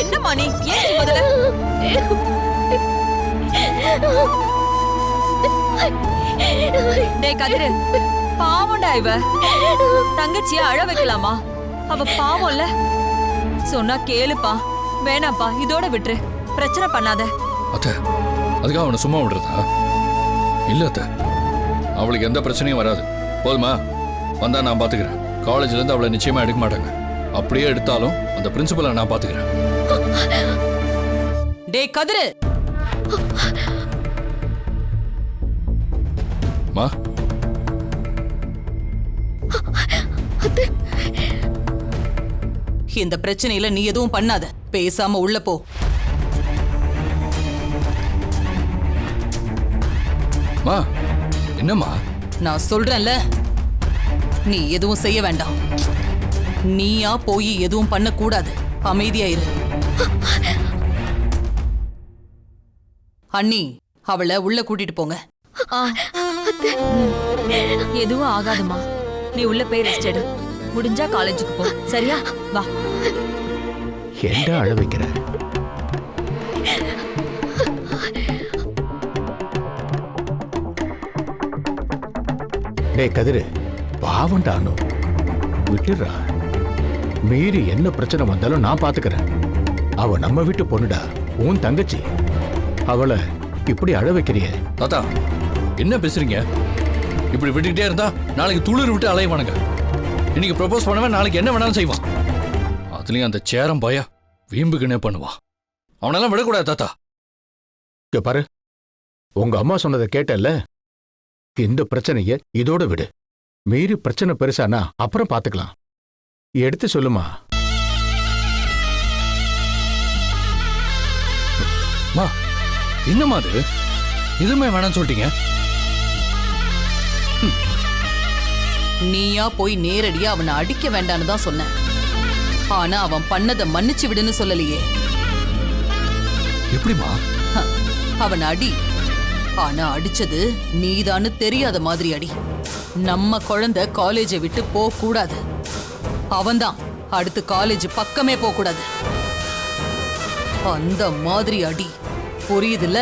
என்னம்மா நீ ஏன் முதல்ல டேய் கதிரு, பாவம்டா இவ. தங்கச்சிய அழ வைக்கலாமா? அவ பாவம்ல. சொன்னா கேளுப்பா. வேணாப்பா, இதோட விட்டுரு. பிரச்சனை பண்ணாத. அத்தை, அதுக்காக அவனை சும்மா விடுறதா? இல்ல அத்தை, அவளுக்கு எந்த பிரச்சனையும் வராது. போதுமா? வந்தா நான் பாத்துக்கிறேன். காலேஜ்ல இருந்து அவளை நிச்சயமா எடுக்க மாட்டாங்க. அப்படியே எடுத்தாலும் அந்த பிரின்சிபலை நான் பாத்துக்கிறேன். டேய் கதிரு, மா இந்த பிரச்சனையில நீ எதுவும் பண்ணாத. பேசாம உள்ள போ. மா, என்னம்மா? நான் சொல்றேன்ல, நீ எதுவும் செய்ய வேண்டாம். நீயா போய் எதுவும் பண்ண கூடாது. அமைதியாயிரு. அண்ணி, அவளை உள்ள கூட்டிட்டு போங்க. எதுவும் ஆகாதுமா. நீ உள்ள போய் ரெஸ்ட் எடு. முடிஞ்சா காலேஜுக்கு போ. சரியா? வா. என்ன அழ வைக்கிற? டேய் கதிரு, பாவண்டானு விட்டுறா. மீறி என்ன பிரச்சனை வந்தாலும் நான் பாத்துக்கிறேன். அவ நம்ம வீட்டு பொண்ணுடா, உன் தங்கச்சி. அவளை இப்படி அழ வைக்கிறிய? தாத்தா, என்ன பேசுறீங்க? இப்படி விட்டுக்கிட்டே இருந்தா நாளைக்கு துளிர் விட்டு அலைவானுங்க. இன்னைக்கு ப்ரொபோஸ் பண்ணவன் நாளைக்கு என்ன வேணாலும் செய்வான். அதுலயும் அந்த சேரம் பயா வீம்புக்குன்னே பண்ணுவான். அவனெல்லாம் விடக்கூடாது தாத்தா. இங்க பாரு, உங்க அம்மா சொன்னதை கேட்டல்ல. இந்த பிரச்சனைய இதோட விடு. மீறி பிரச்சனை பெருசானா அப்புறம் பாத்துக்கலாம். எடுத்து சொல்லுமா. மா, என்னம்மா அது? எதுவுமே வேணாம்னு சொல்லிட்டீங்க. நீயா போய் நேரடியா அவனை அடிக்க வேண்டான்னு தான் சொன்ன. ஆனா அவன் பண்ணதை மன்னிச்சு விடுன்னு சொல்லலையே. எப்படிமா? அவன் அடி. ஆனா அடிச்சது நீதான்னு தெரியாத மாதிரி அடி. நம்ம குழந்தை காலேஜை விட்டு போக கூடாது. அவன்தான் அடுத்து காலேஜ் பக்கமே போக கூடாது. அந்த மாதிரி அடி. புரியுதுல்ல?